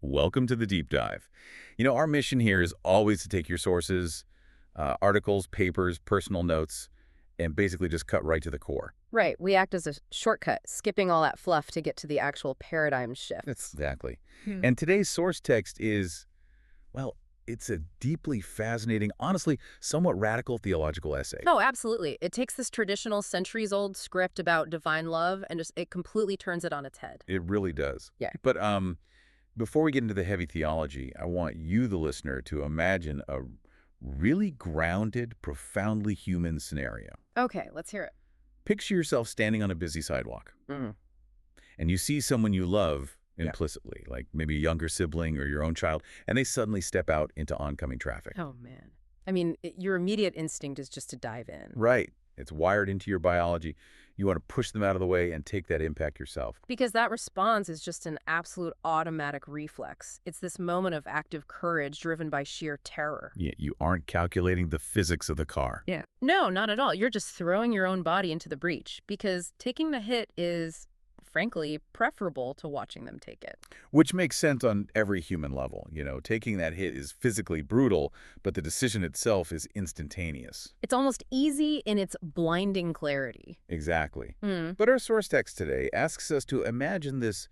Welcome to the deep dive. Our mission here is always to take your sources, articles, papers, personal notes, and basically just cut right to the core. Right, we act as a shortcut, skipping all that fluff to get to the actual paradigm shifts. Exactly. Hmm. And today's source text is, well, it's a deeply fascinating, honestly, somewhat radical theological essay. Oh, absolutely. It takes this traditional centuries-old script about divine love and just it completely turns it on its head. It really does. Yeah. But before we get into the heavy theology, I want you, the listener, to imagine a really grounded, profoundly human scenario. Okay, let's hear it. Picture yourself standing on a busy sidewalk, and you see someone you love implicitly, like maybe a younger sibling or your own child, and they suddenly step out into oncoming traffic. Oh, man. I mean, your immediate instinct is just to dive in. Right. It's wired into your biology. You want to push them out of the way and take that impact yourself. Because that response is just an absolute automatic reflex. It's this moment of active courage driven by sheer terror. Yeah, you aren't calculating the physics of the car. Yeah. No, not at all. You're just throwing your own body into the breach because taking the hit is, frankly, preferable to watching them take it. Which makes sense on every human level. Taking that hit is physically brutal, but the decision itself is instantaneous. It's almost easy in its blinding clarity. Exactly. Hmm. But our source text today asks us to imagine this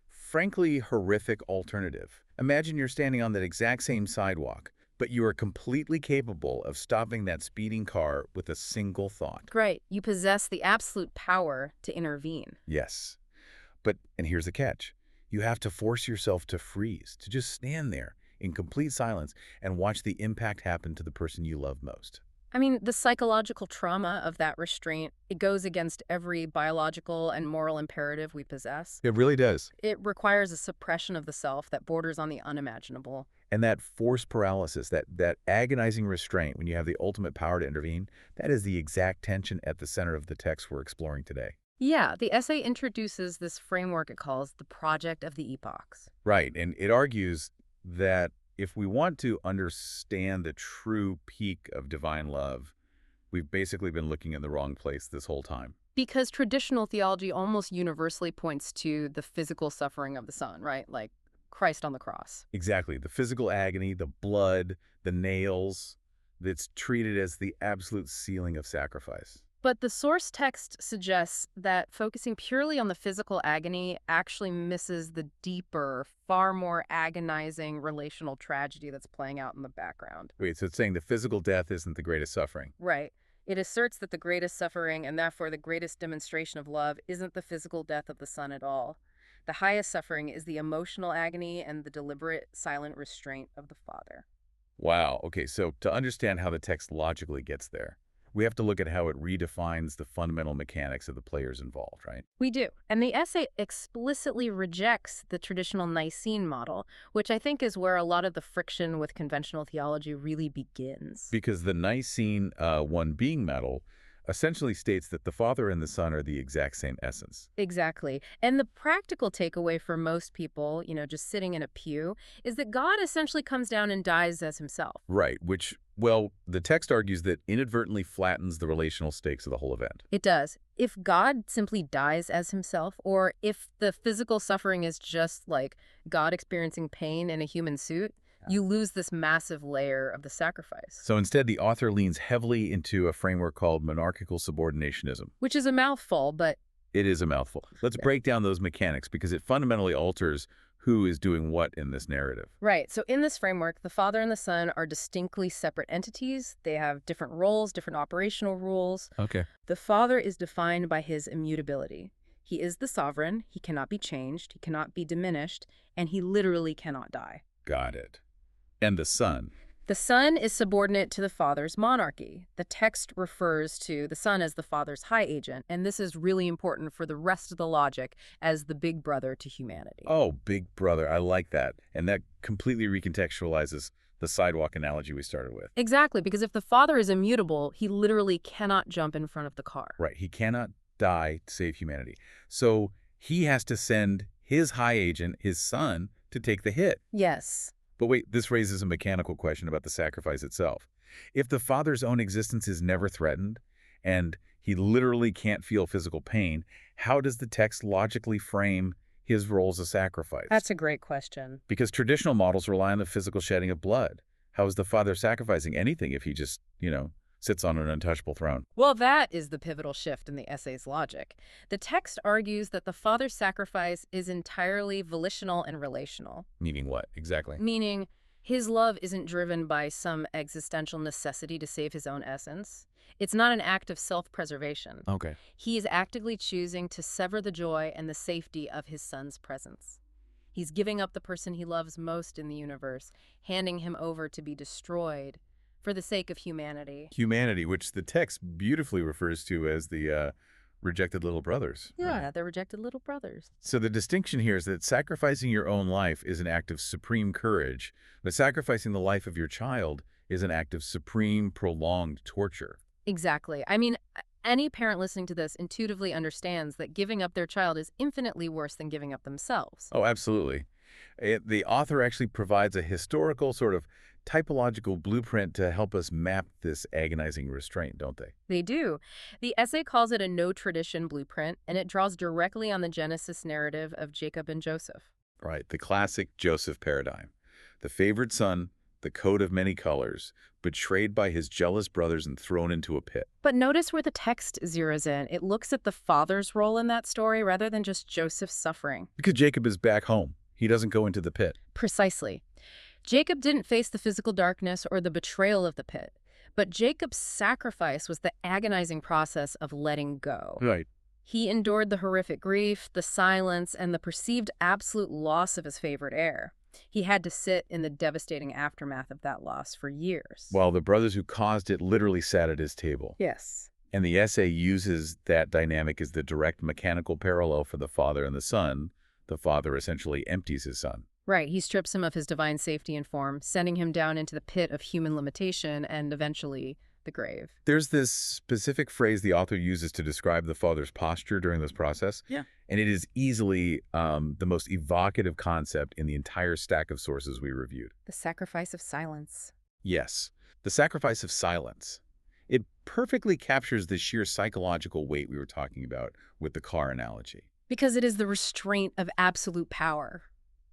frankly horrific alternative. Imagine you're standing on that exact same sidewalk, but you are completely capable of stopping that speeding car with a single thought. Great. You possess the absolute power to intervene. Yes. And here's the catch. You have to force yourself to freeze, to just stand there in complete silence and watch the impact happen to the person you love most. I mean, the psychological trauma of that restraint, it goes against every biological and moral imperative we possess. It really does. It requires a suppression of the self that borders on the unimaginable. And that forced paralysis, that agonizing restraint when you have the ultimate power to intervene, that is the exact tension at the center of the text we're exploring today. Yeah, the essay introduces this framework it calls the project of the epochs. Right, and it argues that if we want to understand the true peak of divine love, we've basically been looking in the wrong place this whole time. Because traditional theology almost universally points to the physical suffering of the Son, right? Like Christ on the cross. Exactly, the physical agony, the blood, the nails, that's treated as the absolute ceiling of sacrifice. But the source text suggests that focusing purely on the physical agony actually misses the deeper, far more agonizing relational tragedy that's playing out in the background. Wait, so it's saying the physical death isn't the greatest suffering? Right. It asserts that the greatest suffering and therefore the greatest demonstration of love isn't the physical death of the Son at all. The highest suffering is the emotional agony and the deliberate, silent restraint of the Father. Wow, okay, so to understand how the text logically gets there, we have to look at how it redefines the fundamental mechanics of the players involved, right? We do. And the essay explicitly rejects the traditional Nicene model, which I think is where a lot of the friction with conventional theology really begins. Because the Nicene one being model essentially states that the Father and the Son are the exact same essence. Exactly. And the practical takeaway for most people, just sitting in a pew, is that God essentially comes down and dies as himself. Right, which, well, the text argues that inadvertently flattens the relational stakes of the whole event. It does. If God simply dies as himself, or if the physical suffering is just like God experiencing pain in a human suit, you lose this massive layer of the sacrifice. So instead, the author leans heavily into a framework called monarchical subordinationism. Which is a mouthful, but It is a mouthful. Let's break down those mechanics because it fundamentally alters who is doing what in this narrative. right. So in this framework, the Father and the Son are distinctly separate entities. They have different roles, different operational rules. Okay. The Father is defined by his immutability. He is the sovereign. He cannot be changed. He cannot be diminished. And he literally cannot die. Got it. And the Son. The Son is subordinate to the Father's monarchy. The text refers to the Son as the Father's high agent, and this is really important for the rest of the logic as the big brother to humanity. Oh, big brother. I like that. And that completely recontextualizes the sidewalk analogy we started with. Exactly, because if the Father is immutable, he literally cannot jump in front of the car. Right. He cannot die to save humanity. So he has to send his high agent, his Son, to take the hit. Yes. But wait, this raises a mechanical question about the sacrifice itself. If the Father's own existence is never threatened, and he literally can't feel physical pain, how does the text logically frame his role as a sacrifice? That's a great question. Because traditional models rely on the physical shedding of blood. How is the father sacrificing anything if he just, sits on an untouchable throne? Well, that is the pivotal shift in the essay's logic. The text argues that the father's sacrifice is entirely volitional and relational, Meaning what, exactly? meaning his love isn't driven by some existential necessity to save his own essence. It's not an act of self-preservation. Okay. He is actively choosing to sever the joy and the safety of his son's presence. He's giving up the person he loves most in the universe, handing him over to be destroyed for the sake of humanity. Humanity, which the text beautifully refers to as the rejected little brothers. Yeah, the rejected little brothers. So the distinction here is that sacrificing your own life is an act of supreme courage, but sacrificing the life of your child is an act of supreme, prolonged torture. Exactly. I mean, any parent listening to this intuitively understands that giving up their child is infinitely worse than giving up themselves. Oh, absolutely. The author actually provides a historical sort of typological blueprint to help us map this agonizing restraint, don't they? They do. The essay calls it a no-tradition blueprint, and it draws directly on the Genesis narrative of Jacob and Joseph. Right, the classic Joseph paradigm. The favored son, the coat of many colors, betrayed by his jealous brothers and thrown into a pit. But notice where the text zeroes in. It looks at the father's role in that story rather than just Joseph's suffering. Because Jacob is back home. He doesn't go into the pit. Precisely. Jacob didn't face the physical darkness or the betrayal of the pit, but Jacob's sacrifice was the agonizing process of letting go. Right. He endured the horrific grief, the silence, and the perceived absolute loss of his favorite heir. He had to sit in the devastating aftermath of that loss for years. While the brothers who caused it literally sat at his table. Yes. And the essay uses that dynamic as the direct mechanical parallel for the father and the son. The father essentially empties his son. Right, he strips him of his divine safety and form, sending him down into the pit of human limitation and eventually the grave. There's this specific phrase the author uses to describe the father's posture during this process. Yeah. And it is easily the most evocative concept in the entire stack of sources we reviewed. The sacrifice of silence. Yes, the sacrifice of silence. It perfectly captures the sheer psychological weight we were talking about with the car analogy. Because it is the restraint of absolute power.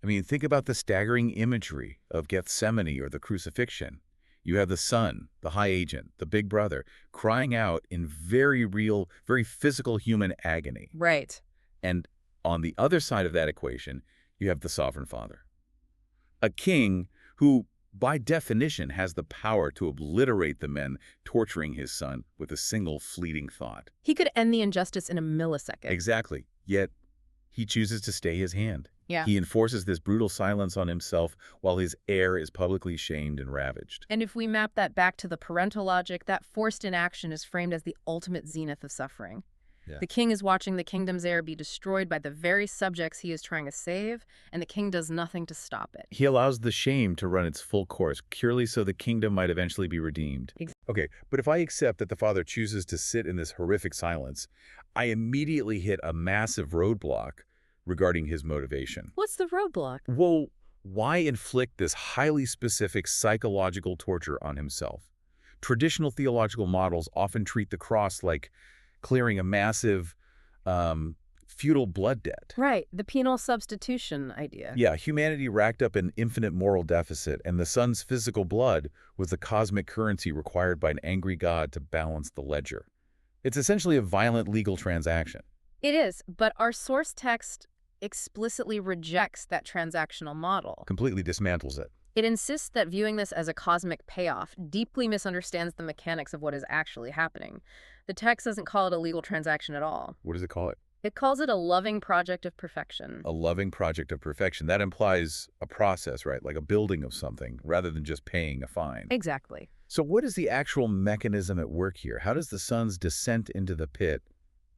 I mean, think about the staggering imagery of Gethsemane or the crucifixion. You have the son, the high agent, the big brother, crying out in very real, very physical human agony. Right. And on the other side of that equation, you have the sovereign father. A king who, by definition, has the power to obliterate the men torturing his son with a single fleeting thought. He could end the injustice in a millisecond. Exactly. Yet, he chooses to stay his hand. Yeah. He enforces this brutal silence on himself while his heir is publicly shamed and ravaged. And if we map that back to the parental logic, that forced inaction is framed as the ultimate zenith of suffering. Yeah. The king is watching the kingdom's heir be destroyed by the very subjects he is trying to save, and the king does nothing to stop it. He allows the shame to run its full course, purely so the kingdom might eventually be redeemed. Okay, but if I accept that the father chooses to sit in this horrific silence, I immediately hit a massive roadblock regarding his motivation. What's the roadblock? Well, why inflict this highly specific psychological torture on himself? Traditional theological models often treat the cross like clearing a massive, feudal blood debt. Right, the penal substitution idea. Yeah, humanity racked up an infinite moral deficit, and the son's physical blood was the cosmic currency required by an angry God to balance the ledger. It's essentially a violent legal transaction. It is, but our source text explicitly rejects that transactional model. Completely dismantles it. It insists that viewing this as a cosmic payoff deeply misunderstands the mechanics of what is actually happening. The text doesn't call it a legal transaction at all. What does it call it? It calls it a loving project of perfection. A loving project of perfection. That implies a process, right? Like a building of something, rather than just paying a fine. Exactly. So what is the actual mechanism at work here? How does the son's descent into the pit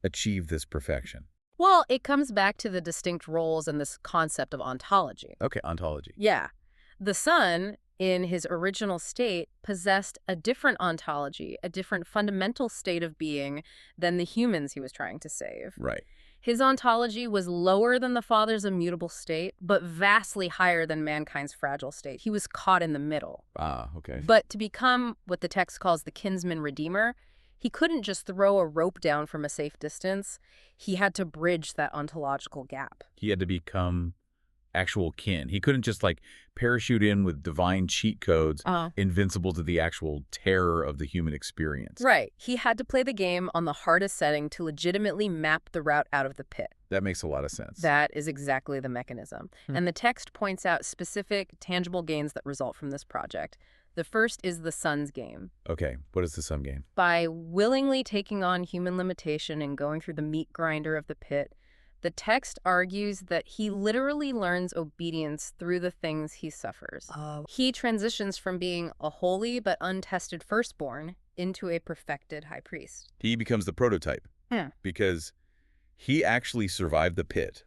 achieve this perfection? Well, it comes back to the distinct roles and this concept of ontology. Okay, ontology. Yeah. The son, in his original state, possessed a different ontology, a different fundamental state of being than the humans he was trying to save. Right. His ontology was lower than the father's immutable state, but vastly higher than mankind's fragile state. He was caught in the middle. Ah, okay. But to become what the text calls the kinsman redeemer, He couldn't just throw a rope down from a safe distance. He had to bridge that ontological gap. He had to become actual kin. He couldn't just like parachute in with divine cheat codes, invincible to the actual terror of the human experience. Right. He had to play the game on the hardest setting to legitimately map the route out of the pit. That makes a lot of sense. That is exactly the mechanism. And the text points out specific, tangible gains that result from this project. The first is the son's game. Okay, what is the son gain? By willingly taking on human limitation and going through the meat grinder of the pit, the text argues that he literally learns obedience through the things he suffers. He transitions from being a holy but untested firstborn into a perfected high priest. He becomes the prototype because he actually survived the pit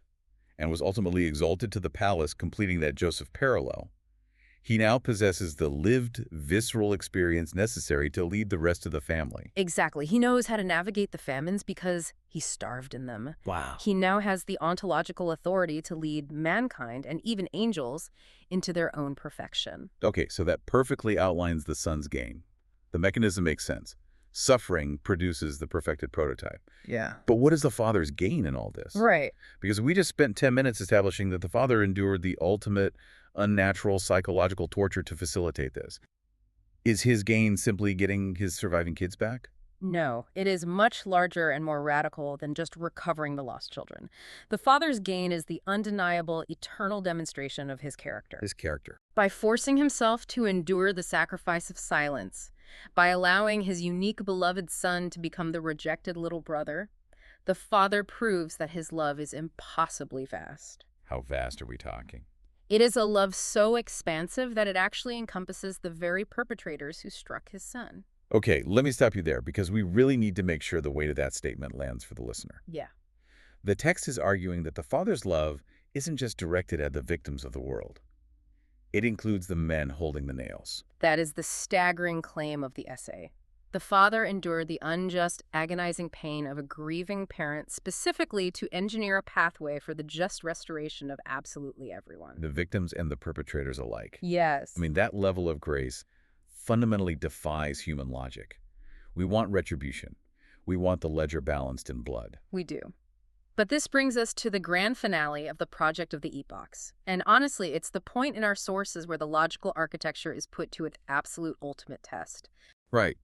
and was ultimately exalted to the palace, completing that Joseph parallel. He now possesses the lived, visceral experience necessary to lead the rest of the family. Exactly. He knows how to navigate the famines because he starved in them. Wow. He now has the ontological authority to lead mankind and even angels into their own perfection. Okay, so that perfectly outlines the son's gain. The mechanism makes sense. Suffering produces the perfected prototype. Yeah. But what is the father's gain in all this? Right. Because we just spent 10 minutes establishing that the father endured the ultimate unnatural psychological torture to facilitate this. Is his gain simply getting his surviving kids back? No, it is much larger and more radical than just recovering the lost children. The father's gain is the undeniable, eternal demonstration of his character. His character. By forcing himself to endure the sacrifice of silence, by allowing his unique beloved son to become the rejected little brother, the father proves that his love is impossibly vast. How vast are we talking? It is a love so expansive that it actually encompasses the very perpetrators who struck his son. Okay, let me stop you there because we really need to make sure the weight of that statement lands for the listener. Yeah. The text is arguing that the father's love isn't just directed at the victims of the world. It includes the men holding the nails. That is the staggering claim of the essay. The father endured the unjust, agonizing pain of a grieving parent specifically to engineer a pathway for the just restoration of absolutely everyone. The victims and the perpetrators alike. Yes. I mean, that level of grace fundamentally defies human logic. We want retribution. We want the ledger balanced in blood. We do. But this brings us to the grand finale of the project of the epochs. And honestly, it's the point in our sources where the logical architecture is put to its absolute ultimate test. Right.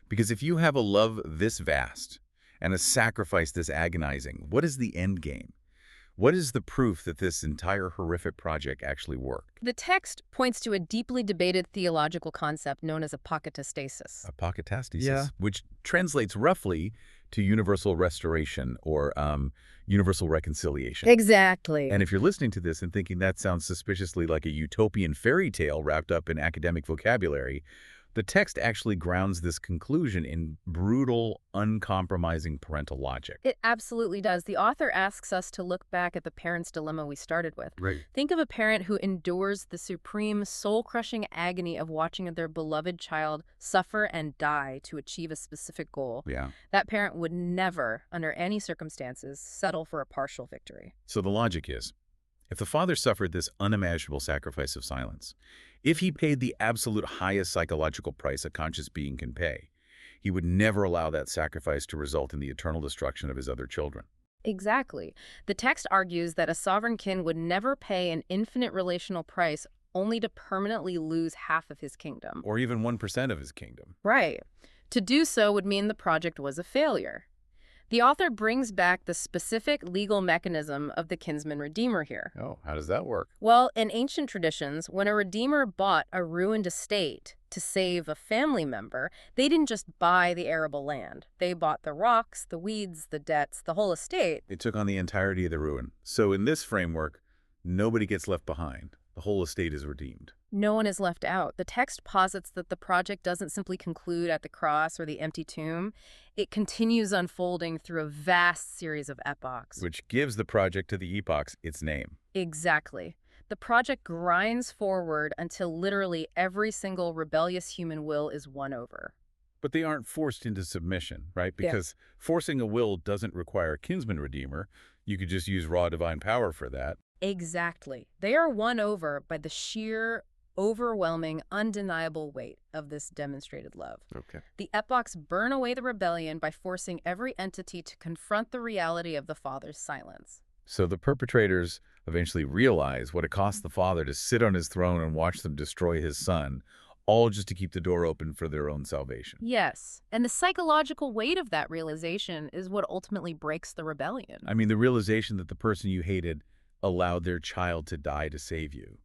Because if you have a love this vast and a sacrifice this agonizing, what is the end game? What is the proof that this entire horrific project actually worked? The text points to a deeply debated theological concept known as apokatastasis. Apokatastasis, which translates roughly to universal restoration or universal reconciliation. Exactly. And if you're listening to this and thinking that sounds suspiciously like a utopian fairy tale wrapped up in academic vocabulary, the text actually grounds this conclusion in brutal, uncompromising parental logic. It absolutely does. The author asks us to look back at the parent's dilemma we started with. Right. Think of a parent who endures the supreme, soul-crushing agony of watching their beloved child suffer and die to achieve a specific goal. Yeah. That parent would never, under any circumstances, settle for a partial victory. So the logic is, if the father suffered this unimaginable sacrifice of silence, if he paid the absolute highest psychological price a conscious being can pay, he would never allow that sacrifice to result in the eternal destruction of his other children. Exactly. The text argues that a sovereign king would never pay an infinite relational price only to permanently lose half of his kingdom. Or even 1% of his kingdom. Right. To do so would mean the project was a failure. The author brings back the specific legal mechanism of the kinsman-redeemer here. Oh, how does that work? Well, in ancient traditions, when a redeemer bought a ruined estate to save a family member, they didn't just buy the arable land. They bought the rocks, the weeds, the debts, the whole estate. They took on the entirety of the ruin. So in this framework, nobody gets left behind. The whole estate is redeemed. No one is left out. The text posits that the project doesn't simply conclude at the cross or the empty tomb. It continues unfolding through a vast series of epochs. Which gives the project to the epochs its name. Exactly. The project grinds forward until literally every single rebellious human will is won over. But they aren't forced into submission, right? Because forcing a will doesn't require a kinsman redeemer. You could just use raw divine power for that. Exactly. They are won over by the sheer overwhelming, undeniable weight of this demonstrated love. Okay. The epochs burn away the rebellion by forcing every entity to confront the reality of the father's silence. So the perpetrators eventually realize what it cost the father to sit on his throne and watch them destroy his son, all just to keep the door open for their own salvation. Yes, and the psychological weight of that realization is what ultimately breaks the rebellion. I mean, the realization that the person you hated allowed their child to die to save you.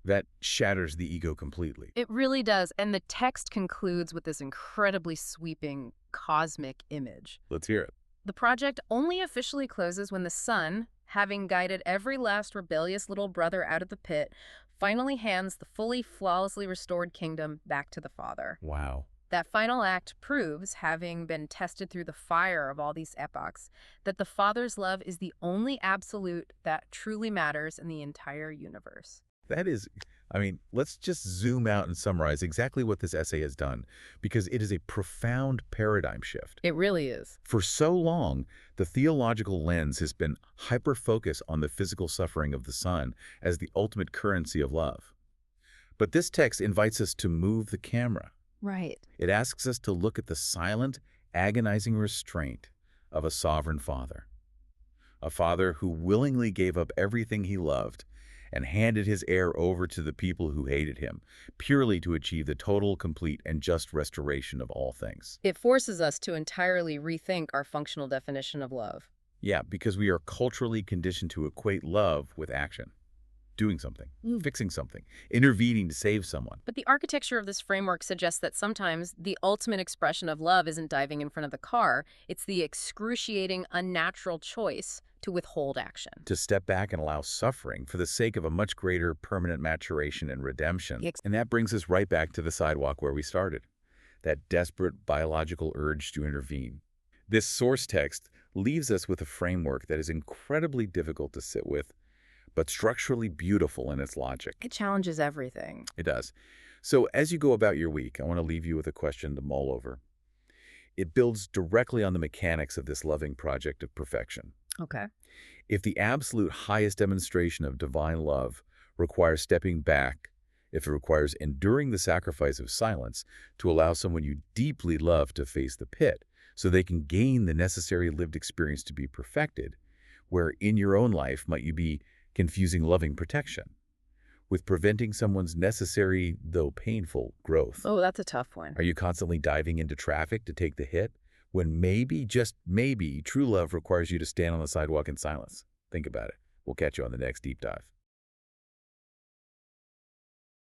That shatters the ego completely. It really does, and the text concludes with this incredibly sweeping cosmic image. Let's hear it. The project only officially closes when the son, having guided every last rebellious little brother out of the pit, finally hands the fully, flawlessly restored kingdom back to the father. Wow. That final act proves, having been tested through the fire of all these epochs, that the father's love is the only absolute that truly matters in the entire universe. That is, I mean, let's just zoom out and summarize exactly what this essay has done, because it is a profound paradigm shift. It really is. For so long, the theological lens has been hyper-focused on the physical suffering of the son as the ultimate currency of love. But this text invites us to move the camera. Right. It asks us to look at the silent, agonizing restraint of a sovereign father. A father who willingly gave up everything he loved and handed his heir over to the people who hated him, purely to achieve the total, complete, and just restoration of all things. It forces us to entirely rethink our functional definition of love. Yeah, because we are culturally conditioned to equate love with action. Doing something, fixing something, intervening to save someone. But the architecture of this framework suggests that sometimes the ultimate expression of love isn't diving in front of the car, it's the excruciating, unnatural choice to withhold action. To step back and allow suffering for the sake of a much greater permanent maturation and redemption. And that brings us right back to the sidewalk where we started. That desperate biological urge to intervene. This source text leaves us with a framework that is incredibly difficult to sit with, but structurally beautiful in its logic. It challenges everything. It does. So as you go about your week, I want to leave you with a question to mull over. It builds directly on the mechanics of this loving project of perfection. Okay. If the absolute highest demonstration of divine love requires stepping back, if it requires enduring the sacrifice of silence to allow someone you deeply love to face the pit so they can gain the necessary lived experience to be perfected, where in your own life might you be confusing loving protection with preventing someone's necessary, though painful, growth? Oh, that's a tough one. Are you constantly diving into traffic to take the hit when maybe, just maybe, true love requires you to stand on the sidewalk in silence? Think about it. We'll catch you on the next Deep Dive.